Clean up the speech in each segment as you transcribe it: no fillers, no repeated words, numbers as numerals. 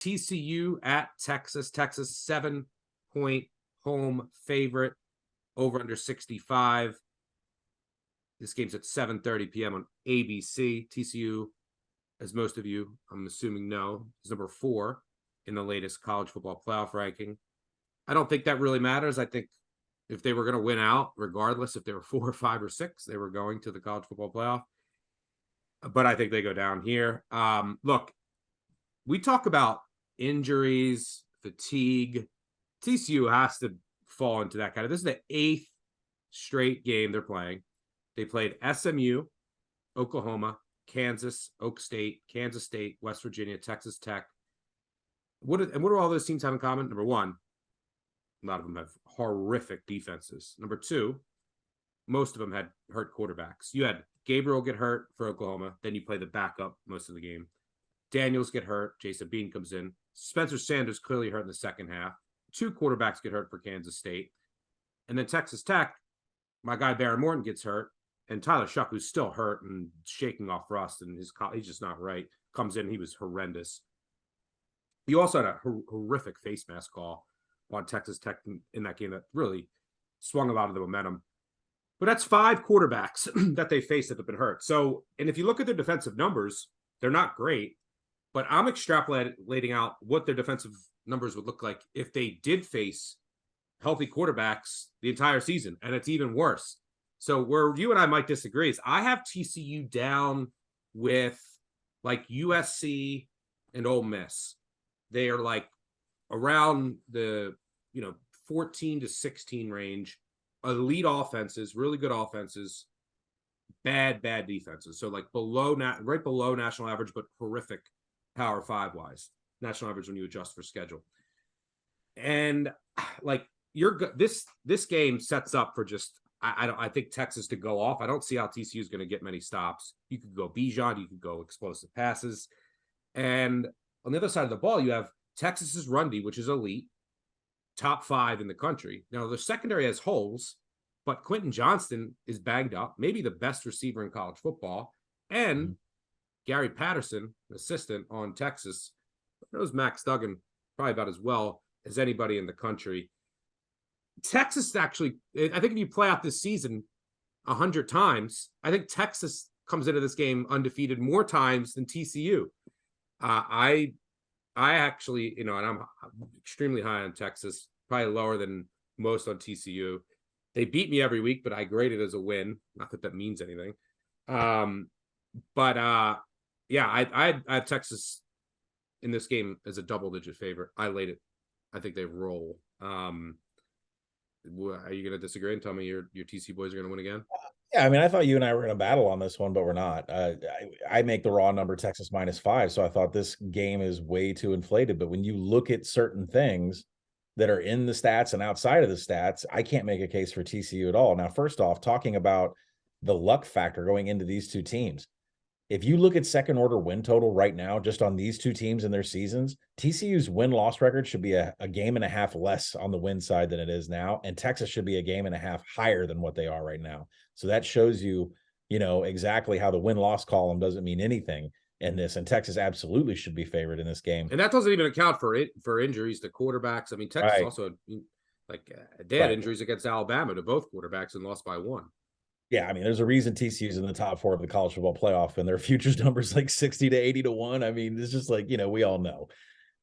TCU at Texas. Texas 7-point home favorite, over under 65. This game's at 7:30 p.m. on ABC. TCU, as most of you, I'm assuming, know, is number 4 in the latest college football playoff ranking. I don't think that really matters. I think if they were going to win out, regardless if they were 4 or 5 or 6, they were going to the college football playoff. But I think they go down here. Look, we talk about injuries, fatigue. TCU has to fall into that kind of. This is the 8th straight game they're playing. They played SMU, Oklahoma, Kansas, Oak State, Kansas State, West Virginia, Texas Tech. What do all those teams have in common? Number one, a lot of them have horrific defenses. Number two, most of them had hurt quarterbacks. You had Gabriel get hurt for Oklahoma, then you play the backup most of the game. Daniels get hurt, Jason Bean comes in. Spencer Sanders clearly hurt in the second half. 2 quarterbacks get hurt for Kansas State. And then Texas Tech, my guy Baron Morton gets hurt, and Tyler Shuck, who's still hurt and shaking off rust, and he's just not right, comes in. He was horrendous. You also had a horrific face mask call on Texas Tech in that game that really swung a lot of the momentum. But that's 5 quarterbacks that they faced that have been hurt. So, and if you look at their defensive numbers, they're not great, but I'm extrapolating out what their defensive numbers would look like if they did face healthy quarterbacks the entire season, and it's even worse. So where you and I might disagree is I have TCU down with like USC and Ole Miss. They are like around the 14 to 16 range. Elite offenses, really good offenses, bad defenses. So like right below national average, but horrific Power 5 wise. National average when you adjust for schedule. And like this game sets up for just I think Texas to go off. I don't see how TCU is going to get many stops. You could go Bijan, you could go explosive passes. And on the other side of the ball, you have Texas's run D, which is elite, top 5 in the country. Now, the secondary has holes, but Quentin Johnston is banged up, maybe the best receiver in college football. And Gary Patterson, assistant on Texas, knows Max Duggan probably about as well as anybody in the country. Texas actually, I think if you play out this season 100 times, I think Texas comes into this game undefeated more times than TCU. I actually, and I'm extremely high on Texas, probably lower than most on TCU. They beat me every week, but I grade it as a win. Not that means anything. Yeah, I have Texas in this game as a double-digit favorite. I laid it. I think they roll. Are you going to disagree and tell me your TC boys are going to win again? Yeah, I mean, I thought you and I were going to battle on this one, but we're not. I make the raw number Texas -5, so I thought this game is way too inflated. But when you look at certain things that are in the stats and outside of the stats, I can't make a case for TCU at all. Now, first off, talking about the luck factor going into these two teams, if you look at second order win total right now, just on these two teams and their seasons, TCU's win-loss record should be a game and a half less on the win side than it is now. And Texas should be a game and a half higher than what they are right now. So that shows you, exactly how the win-loss column doesn't mean anything in this. And Texas absolutely should be favored in this game. And that doesn't even account for injuries to quarterbacks. I mean, Texas also, they had injuries against Alabama to both quarterbacks and lost by 1. Yeah, I mean, there's a reason TCU's in the top 4 of the college football playoff, and their futures numbers like 60 to 80 to 1. I mean, it's just like, we all know.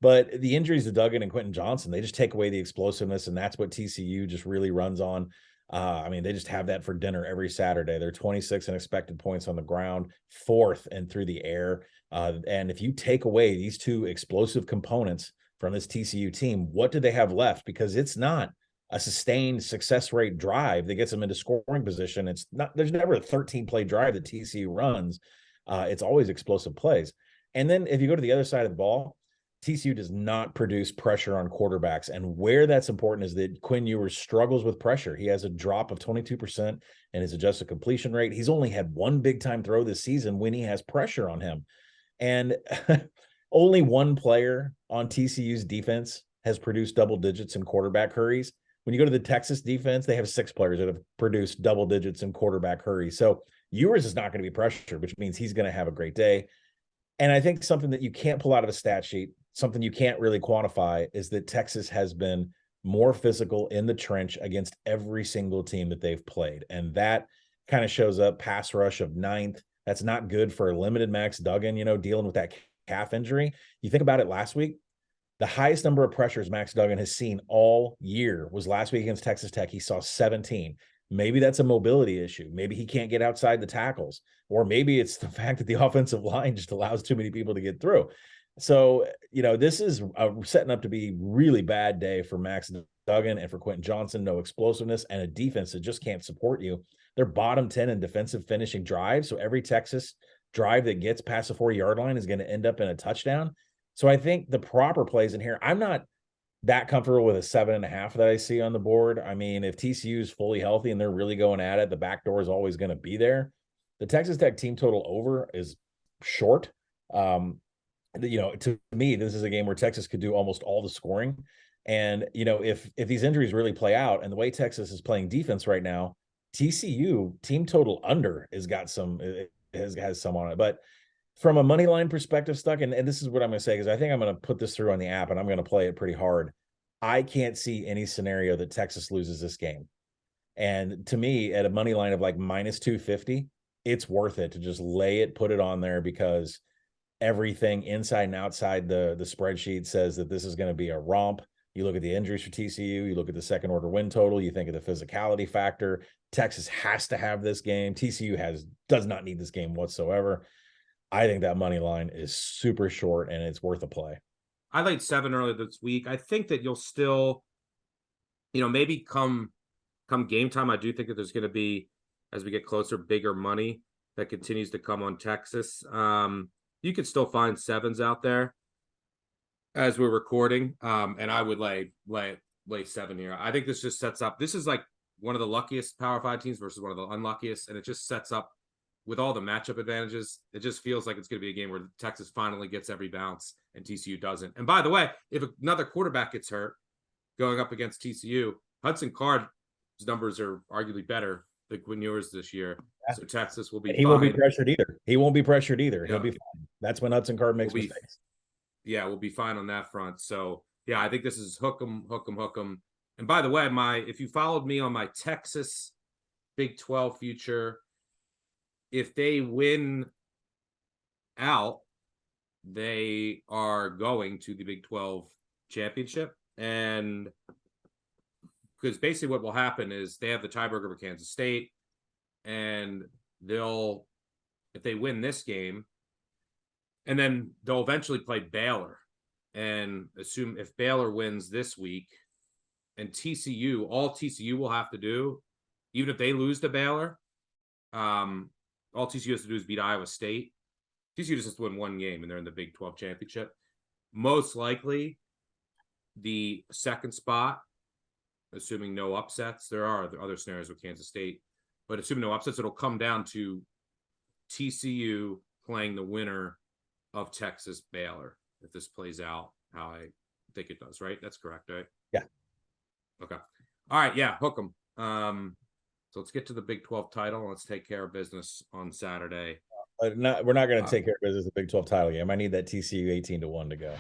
But the injuries to Duggan and Quentin Johnson, they just take away the explosiveness, and that's what TCU just really runs on. I mean, they just have that for dinner every Saturday. They're 26 in expected points on the ground, 4th and through the air. And if you take away these 2 explosive components from this TCU team, what do they have left? Because it's not a sustained success rate drive that gets them into scoring position. There's never a 13-play drive that TCU runs. It's always explosive plays. And then if you go to the other side of the ball, TCU does not produce pressure on quarterbacks. And where that's important is that Quinn Ewers struggles with pressure. He has a drop of 22% in his adjusted completion rate. He's only had 1 big-time throw this season when he has pressure on him. And only 1 player on TCU's defense has produced double digits in quarterback hurries. When you go to the Texas defense, they have 6 players that have produced double digits in quarterback hurry. So Ewers is not going to be pressured, which means he's going to have a great day. And I think something that you can't pull out of a stat sheet, something you can't really quantify is that Texas has been more physical in the trench against every single team that they've played. And that kind of shows up pass rush of 9th. That's not good for a limited Max Duggan, dealing with that calf injury. You think about it last week, the highest number of pressures Max Duggan has seen all year was last week against Texas Tech. He saw 17. Maybe that's a mobility issue. Maybe he can't get outside the tackles, or maybe it's the fact that the offensive line just allows too many people to get through. So, this is setting up to be really bad day for Max Duggan and for Quentin Johnson. No explosiveness and a defense that just can't support you. They're bottom 10 in defensive finishing drives. So every Texas drive that gets past the 4-yard line is going to end up in a touchdown. So I think the proper plays in here, I'm not that comfortable with a 7.5 that I see on the board. I mean, if TCU is fully healthy and they're really going at it, the back door is always going to be there. The Texas Tech team total over is short. To me, this is a game where Texas could do almost all the scoring. And, if these injuries really play out and the way Texas is playing defense right now, TCU team total under has some on it. But from a money line perspective, Stuck, and this is what I'm going to say, because I think I'm going to put this through on the app and I'm going to play it pretty hard. I can't see any scenario that Texas loses this game. And to me, at a money line of like minus 250, it's worth it to just lay it, put it on there, because everything inside and outside the spreadsheet says that this is going to be a romp. You look at the injuries for TCU, you look at the second order win total, you think of the physicality factor. Texas has to have this game. TCU does not need this game whatsoever. I think that money line is super short and it's worth a play. I laid 7 earlier this week. I think that you'll still, maybe come game time, I do think that there's going to be, as we get closer, bigger money that continues to come on Texas. You could still find 7s out there as we're recording. And I would lay 7 here. I think this just sets up, this is like one of the luckiest Power 5 teams versus one of the unluckiest. And it just sets up, with all the matchup advantages, it just feels like it's going to be a game where Texas finally gets every bounce and TCU doesn't. And by the way, if another quarterback gets hurt going up against TCU, Hudson Card's numbers are arguably better than Quinn Ewers this year. Yeah. So Texas will be He won't be pressured either. He'll be fine. He'll be fine. That's when Hudson Card makes mistakes. Yeah, we'll be fine on that front. So, yeah, I think this is hook 'em. And by the way, if you followed me on my Texas Big 12 future, if they win out, they are going to the Big 12 championship. And because basically what will happen is they have the tiebreaker over Kansas State, and if they win this game, and then they'll eventually play Baylor, and assume if Baylor wins this week, and all TCU will have to do, even if they lose to Baylor, all TCU has to do is beat Iowa State. TCU just has to win one game, and they're in the Big 12 championship. Most likely, the second spot, assuming no upsets, there are other scenarios with Kansas State, but assuming no upsets, it'll come down to TCU playing the winner of Texas Baylor, if this plays out how I think it does, right? That's correct, right? Yeah. Okay. All right. Yeah. Hook 'em. So let's get to the Big 12 title. And let's take care of business on Saturday. We're not going to take care of business the Big 12 title game. I need that TCU 18-1 to go.